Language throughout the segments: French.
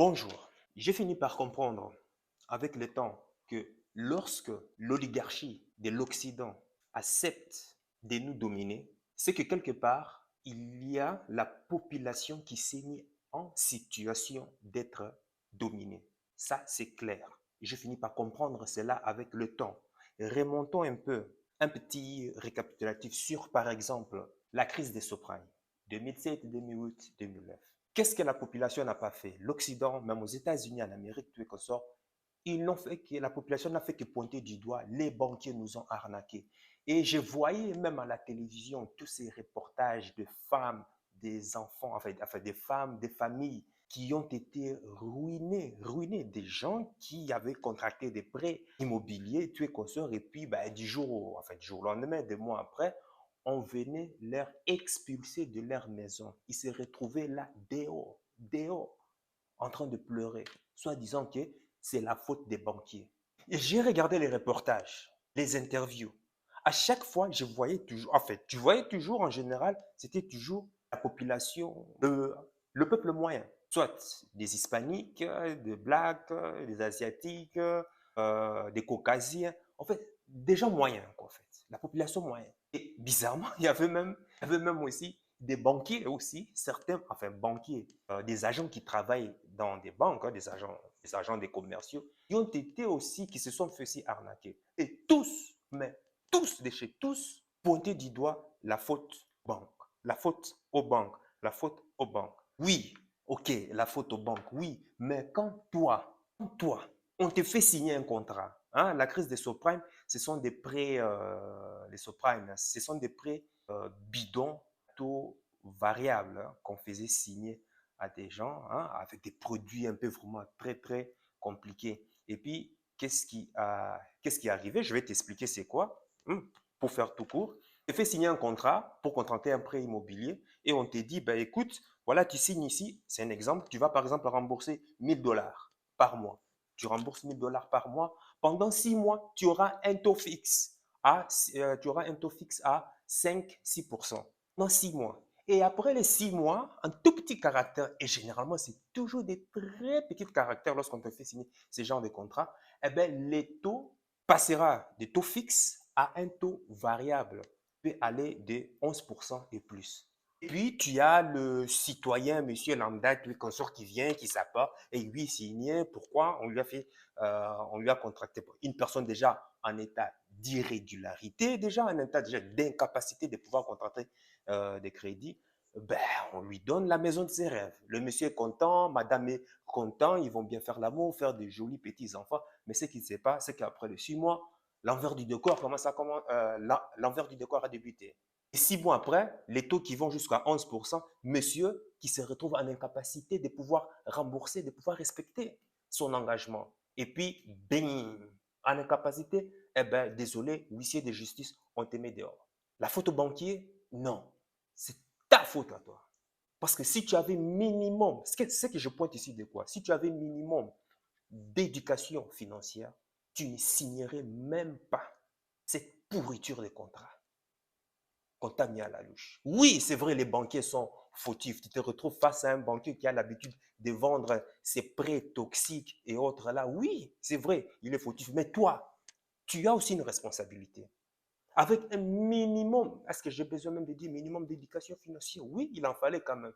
Bonjour. J'ai fini par comprendre avec le temps que lorsque l'oligarchie de l'Occident accepte de nous dominer, c'est que quelque part, il y a la population qui s'est mise en situation d'être dominée. Ça, c'est clair. Je finis par comprendre cela avec le temps. Remontons un peu, un petit récapitulatif sur, par exemple, la crise des subprimes, 2007, 2008, 2009. Qu'est-ce que la population n'a pas fait? L'Occident, même aux États-Unis, en Amérique, tout est consort, ils n'ont fait que, la population n'a fait que pointer du doigt, les banquiers nous ont arnaqués. Et je voyais même à la télévision tous ces reportages de femmes, des enfants, enfin des femmes, des familles qui ont été ruinées, des gens qui avaient contracté des prêts immobiliers, tués consorts, et puis du jour au lendemain, des mois après, on venait leur expulser de leur maison. Ils se retrouvaient là dehors, en train de pleurer, soit disant que c'est la faute des banquiers. Et j'ai regardé les reportages, les interviews. À chaque fois, je voyais toujours, en fait, tu voyais toujours en général, c'était toujours la population, le peuple moyen, soit des hispaniques, des blacks, des asiatiques, des caucasiens, en fait, des gens moyens, quoi, en fait, la population moyenne. Et bizarrement, il y avait même aussi des banquiers aussi, certains, enfin banquiers, des agents qui travaillent dans des banques, hein, des agents des commerciaux, qui ont été aussi, qui se sont fait aussi arnaquer. Et tous, mais tous, de chez tous, pointaient du doigt la faute banque, la faute aux banques, la faute aux banques. Oui, ok, la faute aux banques, oui, mais quand toi, on te fait signer un contrat, hein, la crise des subprimes, ce sont des prêts, les subprimes, ce sont des prêts bidons, taux variables, hein, qu'on faisait signer à des gens, hein, avec des produits un peu vraiment très, très compliqués. Et puis, qu'est-ce qui est arrivé? Je vais t'expliquer c'est quoi, pour faire tout court. Tu fais signer un contrat pour contracter un prêt immobilier et on te dit, ben, écoute, voilà, tu signes ici, c'est un exemple, tu vas par exemple rembourser 1000 $ par mois. Tu rembourses 1000 $ par mois. Pendant 6 mois, tu auras un taux fixe à 5-6% dans 6 mois. Et après les 6 mois, un tout petit caractère, et généralement, c'est toujours des très petits caractères lorsqu'on te fait signer ce genre de contrat, eh bien, les taux passera des taux fixes à un taux variable, peut aller de 11% et plus. Et puis, tu as le citoyen, monsieur lambda, tout consort qui vient, qui s'apporte, et lui, signé. Pourquoi on lui a contracté une personne déjà en état d'irrégularité, déjà en état déjà d'incapacité de pouvoir contracter des crédits. Ben, on lui donne la maison de ses rêves. Le monsieur est content, madame est content, ils vont bien faire l'amour, faire des jolis petits enfants. Mais ce qui ne sait pas, c'est qu'après les 6 mois, l'envers du décor l'envers du décor a débuté. Et 6 mois après, les taux qui vont jusqu'à 11%, monsieur qui se retrouve en incapacité de pouvoir rembourser, de pouvoir respecter son engagement. Et puis, bing, en incapacité, eh bien, désolé, huissier de justice, on te met dehors. La faute au banquier, non. C'est ta faute à toi. Parce que si tu avais minimum, ce que je pointe ici de quoi? Si tu avais minimum d'éducation financière, tu ne signerais même pas cette pourriture de contrat qu'on t'a mis à la louche. Oui, c'est vrai, les banquiers sont fautifs. Tu te retrouves face à un banquier qui a l'habitude de vendre ses prêts toxiques et autres là. Oui, c'est vrai, il est fautif. Mais toi, tu as aussi une responsabilité. Avec un minimum, est-ce que j'ai besoin même de dire minimum d'éducation financière? Oui, il en fallait quand même.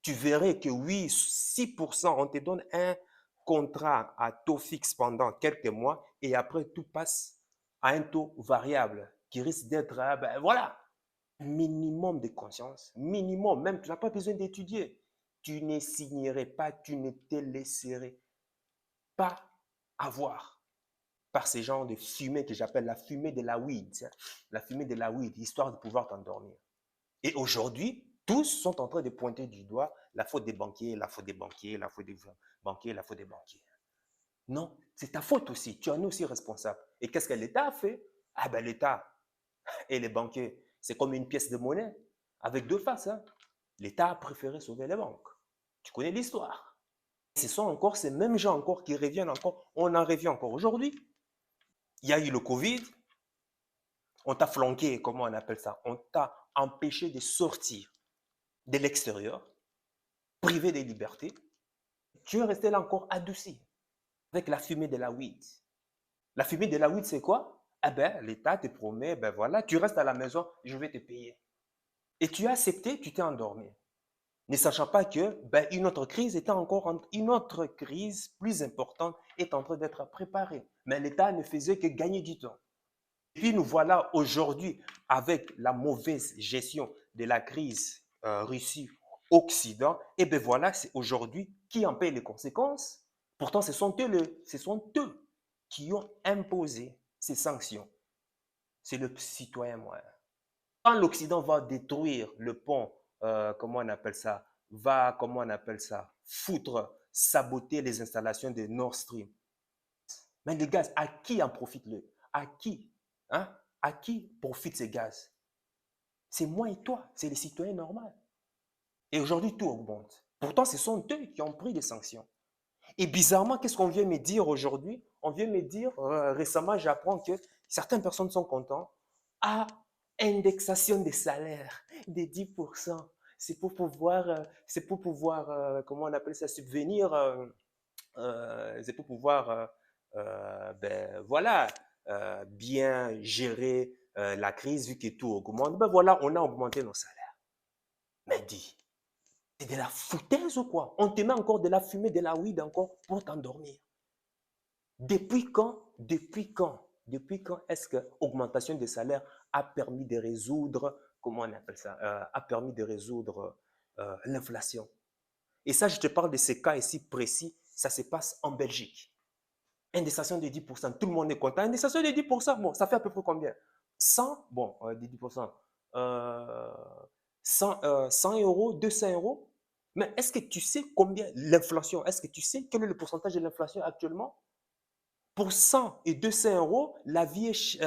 Tu verrais que oui, 6%, on te donne un contrat à taux fixe pendant quelques mois et après tout passe à un taux variable qui risque d'être, ben voilà, minimum de conscience, minimum, même tu n'as pas besoin d'étudier. Tu ne signerais pas, tu ne te laisserais pas avoir par ces genres de fumée que j'appelle la fumée de la weed, la fumée de la weed, histoire de pouvoir t'endormir. Et aujourd'hui, tous sont en train de pointer du doigt la faute des banquiers, la faute des banquiers, la faute des banquiers, la faute des banquiers. Non, c'est ta faute aussi. Tu en es aussi responsable. Et qu'est-ce que l'État a fait? Ah ben l'État et les banquiers, c'est comme une pièce de monnaie avec deux faces, hein. L'État a préféré sauver les banques. Tu connais l'histoire. Ce sont encore ces mêmes gens encore qui reviennent encore. On en revient encore aujourd'hui. Il y a eu le Covid. On t'a flanqué, comment on appelle ça? On t'a empêché de sortir de l'extérieur, privé des libertés. tu es resté là encore adouci avec la fumée de la weed. La fumée de la weed, c'est quoi? Eh ben, l'État te promet, ben voilà, tu restes à la maison, je vais te payer. Et tu as accepté, tu t'es endormi. Ne sachant pas que ben, une autre crise plus importante est en train d'être préparée. Mais l'État ne faisait que gagner du temps. Et puis nous voilà aujourd'hui avec la mauvaise gestion de la crise Russie-Occident. Et bien voilà, c'est aujourd'hui qui en paye les conséquences. Pourtant, ce sont eux qui ont imposé ces sanctions. C'est le citoyen moyen. Quand l'Occident va détruire le pont, comment on appelle ça, comment on appelle ça, foutre, saboter les installations de Nord Stream. Mais les gaz, à qui en profite le À qui hein? À qui profitent ces gaz? C'est moi et toi, c'est les citoyens normaux. Et aujourd'hui, tout augmente. Pourtant, ce sont eux qui ont pris des sanctions. Et bizarrement, qu'est-ce qu'on vient me dire aujourd'hui? On vient me dire, récemment, j'apprends que certaines personnes sont contentes. Ah, indexation des salaires de 10%. C'est pour pouvoir comment on appelle ça, subvenir, c'est pour pouvoir, ben, voilà, bien gérer la crise vu que tout augmente. Ben voilà, on a augmenté nos salaires. Mais dis, c'est de la foutaise ou quoi? On te met encore de la fumée, de la weed encore pour t'endormir. Depuis quand est-ce que l'augmentation des salaires a permis de résoudre, comment on appelle ça, a permis de résoudre l'inflation? Et ça, je te parle de ces cas ici précis, ça se passe en Belgique. Indexation de 10%, tout le monde est content. Indexation de 10%, bon, ça fait à peu près combien? 100, bon, 10%, 100 euros, 200 euros. Mais est-ce que tu sais combien l'inflation, est-ce que tu sais quel est le pourcentage de l'inflation actuellement? Pour 100 et 200 euros, la vie est,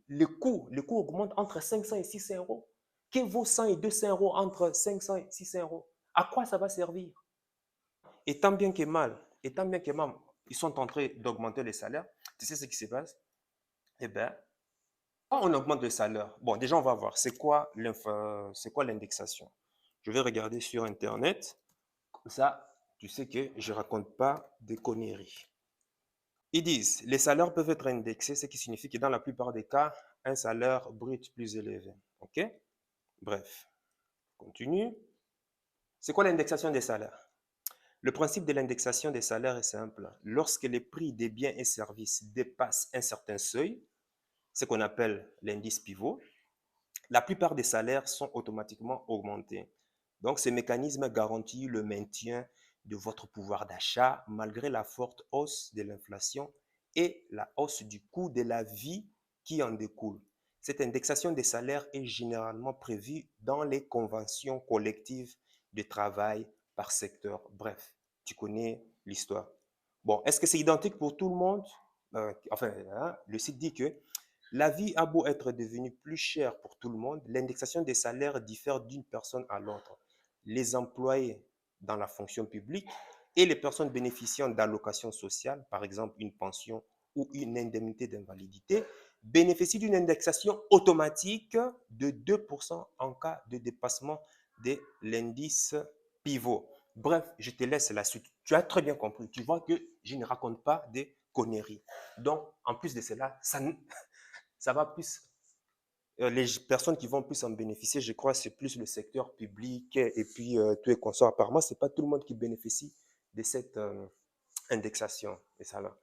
le coût augmente entre 500 et 600 euros. Que vaut 100 et 200 euros entre 500 et 600 euros? À quoi ça va servir? Et tant bien que mal, ils sont en train d'augmenter les salaires. Tu sais ce qui se passe? Eh bien, quand on augmente le salaire, bon, déjà, on va voir, c'est quoi l'indexation? Je vais regarder sur Internet. Comme ça, tu sais que je ne raconte pas de conneries. Ils disent, les salaires peuvent être indexés, ce qui signifie que dans la plupart des cas, un salaire brut plus élevé. OK? Bref, continue. C'est quoi l'indexation des salaires? Le principe de l'indexation des salaires est simple. Lorsque les prix des biens et services dépassent un certain seuil, ce qu'on appelle l'indice pivot, la plupart des salaires sont automatiquement augmentés. Donc, ce mécanisme garantit le maintien de votre pouvoir d'achat malgré la forte hausse de l'inflation et la hausse du coût de la vie qui en découle. Cette indexation des salaires est généralement prévue dans les conventions collectives de travail par secteur. Bref, tu connais l'histoire. Bon, est-ce que c'est identique pour tout le monde? Le site dit que la vie a beau être devenue plus chère pour tout le monde, l'indexation des salaires diffère d'une personne à l'autre. Les employés dans la fonction publique et les personnes bénéficiant d'allocations sociales, par exemple une pension ou une indemnité d'invalidité, bénéficient d'une indexation automatique de 2% en cas de dépassement de l'indice pivot. Bref, je te laisse la suite. Tu as très bien compris. Tu vois que je ne raconte pas des conneries. Donc, en plus de cela, ça va plus, les personnes qui vont plus en bénéficier, je crois, c'est plus le secteur public et puis tout est consort. Apparemment, ce n'est pas tout le monde qui bénéficie de cette indexation des salaires.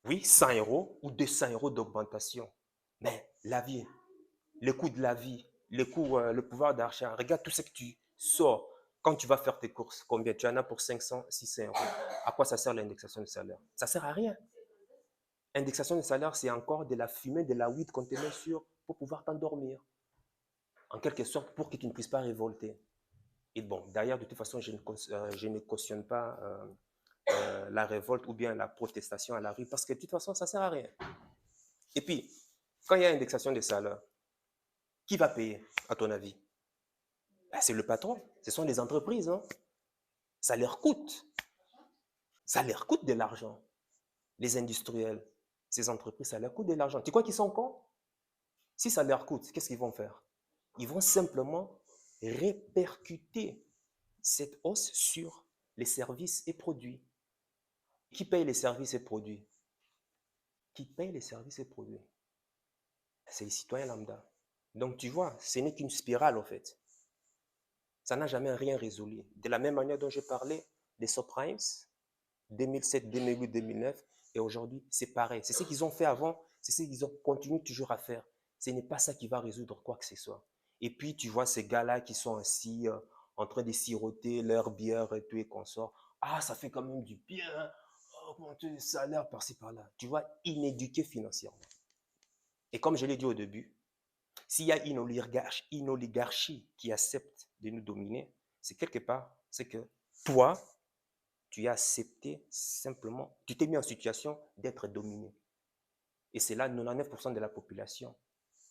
Oui, 100 euros ou 200 euros d'augmentation. Mais la vie, le coût de la vie, le pouvoir d'achat, regarde tout ce que tu sors quand tu vas faire tes courses. Combien tu en as pour 500, 600 euros? À quoi ça sert l'indexation du salaire? Ça ne sert à rien. Indexation de salaire, c'est encore de la fumée, de la weed qu'on te met sur pour pouvoir t'endormir. En quelque sorte, pour que tu ne puisses pas révolter. Et bon, d'ailleurs, de toute façon, je ne cautionne pas la révolte ou bien la protestation à la rue parce que de toute façon, ça ne sert à rien. Et puis, quand il y a indexation des salaires, qui va payer, à ton avis? Ben, c'est le patron, ce sont les entreprises. Hein. Ça leur coûte. Ça leur coûte de l'argent. Les industriels, ces entreprises, ça leur coûte de l'argent. Tu crois qu'ils sont cons? Si ça leur coûte, qu'est-ce qu'ils vont faire? Ils vont simplement répercuter cette hausse sur les services et produits. Qui paye les services et produits? Qui paye les services et produits? C'est les citoyens lambda. Donc, tu vois, ce n'est qu'une spirale, en fait. Ça n'a jamais rien résolu. De la même manière dont j'ai parlé des subprimes, 2007, 2008, 2009, et aujourd'hui, c'est pareil. C'est ce qu'ils ont fait avant, c'est ce qu'ils ont continué toujours à faire. Ce n'est pas ça qui va résoudre quoi que ce soit. Et puis, tu vois ces gars-là qui sont assis en train de siroter leur bière et tout et consorts. Ah, ça fait quand même du bien. Augmenter les salaires par-ci, par-là. Tu vois, inéduqués financièrement. Et comme je l'ai dit au début, s'il y a une oligarchie qui accepte de nous dominer, c'est quelque part, c'est que toi, tu as accepté simplement, tu t'es mis en situation d'être dominé. Et c'est là, 99% de la population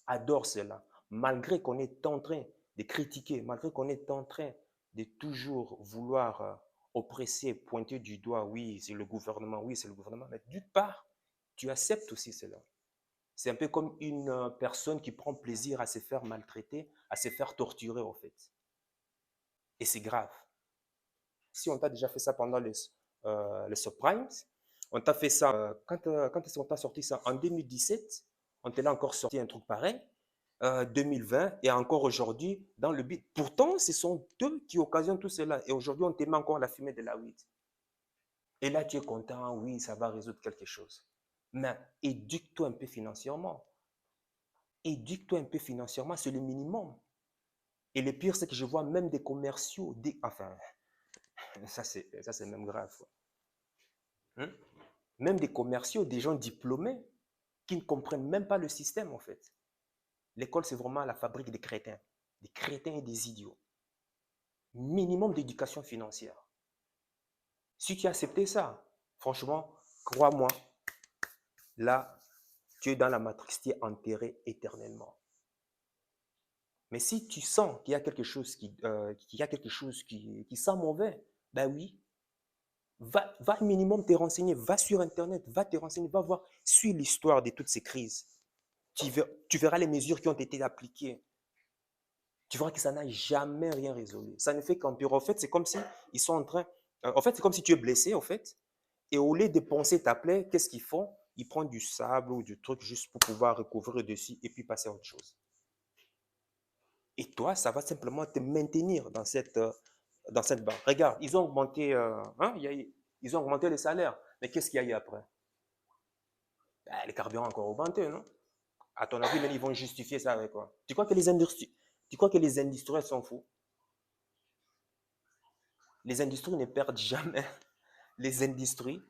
adore cela. Malgré qu'on est en train de critiquer, malgré qu'on est en train de toujours vouloir oppresser, pointer du doigt, oui, c'est le gouvernement, oui, c'est le gouvernement, mais d'une part, tu acceptes aussi cela. C'est un peu comme une personne qui prend plaisir à se faire maltraiter, à se faire torturer, en fait. Et c'est grave. Si on t'a déjà fait ça pendant les subprimes, on t'a fait ça, quand est-ce qu'on t'a sorti ça? En 2017, on t'a encore sorti un truc pareil, 2020 et encore aujourd'hui, dans le but. Pourtant, ce sont eux qui occasionnent tout cela. Et aujourd'hui, on te met encore la fumée de la weed. Et là, tu es content, oui, ça va résoudre quelque chose. Mais éduque-toi un peu financièrement. Éduque-toi un peu financièrement, c'est le minimum. Et le pire, c'est que je vois même des commerciaux, enfin, ça c'est même grave. Hein? Même des commerciaux, des gens diplômés qui ne comprennent même pas le système en fait. L'école, c'est vraiment la fabrique des crétins et des idiots. Minimum d'éducation financière. Si tu as accepté ça, franchement, crois-moi, là, tu es dans la matrice, tu es enterré éternellement. Mais si tu sens qu'il y a quelque chose qui sent mauvais, ben oui, va minimum te renseigner, va sur Internet, va te renseigner, va voir, suis l'histoire de toutes ces crises. Tu verras les mesures qui ont été appliquées. Tu verras que ça n'a jamais rien résolu. Ça ne fait qu'empirer. En fait, c'est comme si ils sont en train. En fait, c'est comme si tu es blessé, en fait. Et au lieu de penser ta plaie, qu'est-ce qu'ils font? Ils prennent du sable ou du truc juste pour pouvoir recouvrir dessus et puis passer à autre chose. Et toi, ça va simplement te maintenir dans cette barre. Regarde, ils ont augmenté, ils ont augmenté les salaires. Mais qu'est-ce qu'il y a eu après? Ben, les carburants ont encore augmenté, non? À ton avis, mais ils vont justifier ça avec quoi? Tu crois que les industriels s'en foutent? Les industries ne perdent jamais. Les entreprises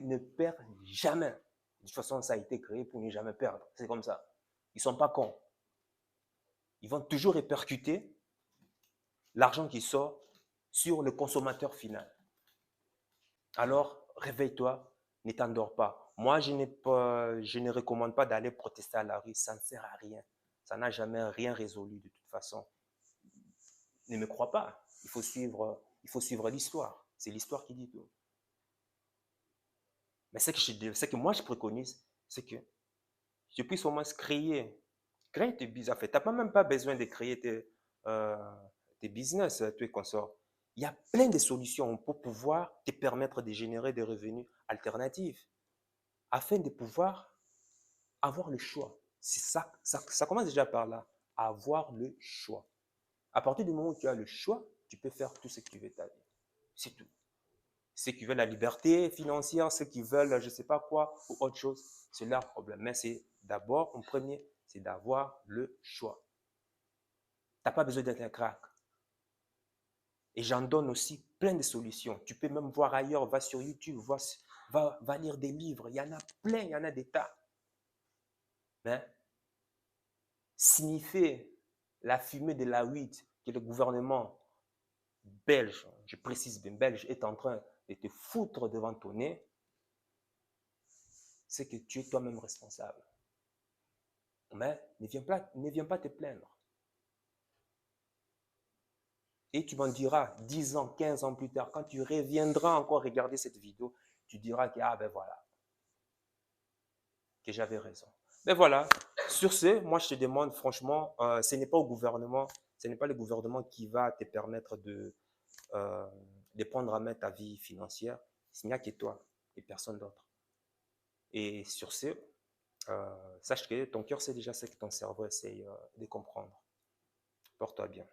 ne perdent jamais. De toute façon, ça a été créé pour ne jamais perdre. C'est comme ça. Ils ne sont pas cons. Ils vont toujours répercuter l'argent qui sort sur le consommateur final. Alors, réveille-toi, ne t'endors pas. Moi, je ne recommande pas d'aller protester à la rue. Ça ne sert à rien. Ça n'a jamais rien résolu de toute façon. Ne me crois pas. Il faut suivre l'histoire. C'est l'histoire qui dit tout. Mais ce que moi je préconise, c'est que je puisse au moins créer tes business. En fait, tu n'as même pas besoin de créer tes business, tes consorts. Il y a plein de solutions pour pouvoir te permettre de générer des revenus alternatifs afin de pouvoir avoir le choix. Ça commence déjà par là, avoir le choix. À partir du moment où tu as le choix, tu peux faire tout ce que tu veux ta vie. C'est tout. Ceux qui veulent la liberté financière, ceux qui veulent je ne sais pas quoi ou autre chose, c'est leur problème. Mais c'est d'abord, en premier, c'est d'avoir le choix. Tu n'as pas besoin d'être un crack. Et j'en donne aussi plein de solutions. Tu peux même voir ailleurs, va sur YouTube, va lire des livres. Il y en a plein, il y en a des tas. Mais sniffer la fumée de la weed que le gouvernement belge, je précise bien belge, est en train de te foutre devant ton nez, c'est que tu es toi-même responsable. Mais ne viens pas te plaindre. Et tu m'en diras 10 ans, 15 ans plus tard, quand tu reviendras encore regarder cette vidéo, tu diras que, ah ben voilà, que j'avais raison. Mais voilà, sur ce, moi je te demande franchement, ce n'est pas au gouvernement, ce n'est pas le gouvernement qui va te permettre de prendre en main ta vie financière, il n'y a que toi et personne d'autre. Et sur ce, sache que ton cœur sait déjà ce que ton cerveau essaye de comprendre. Porte-toi bien.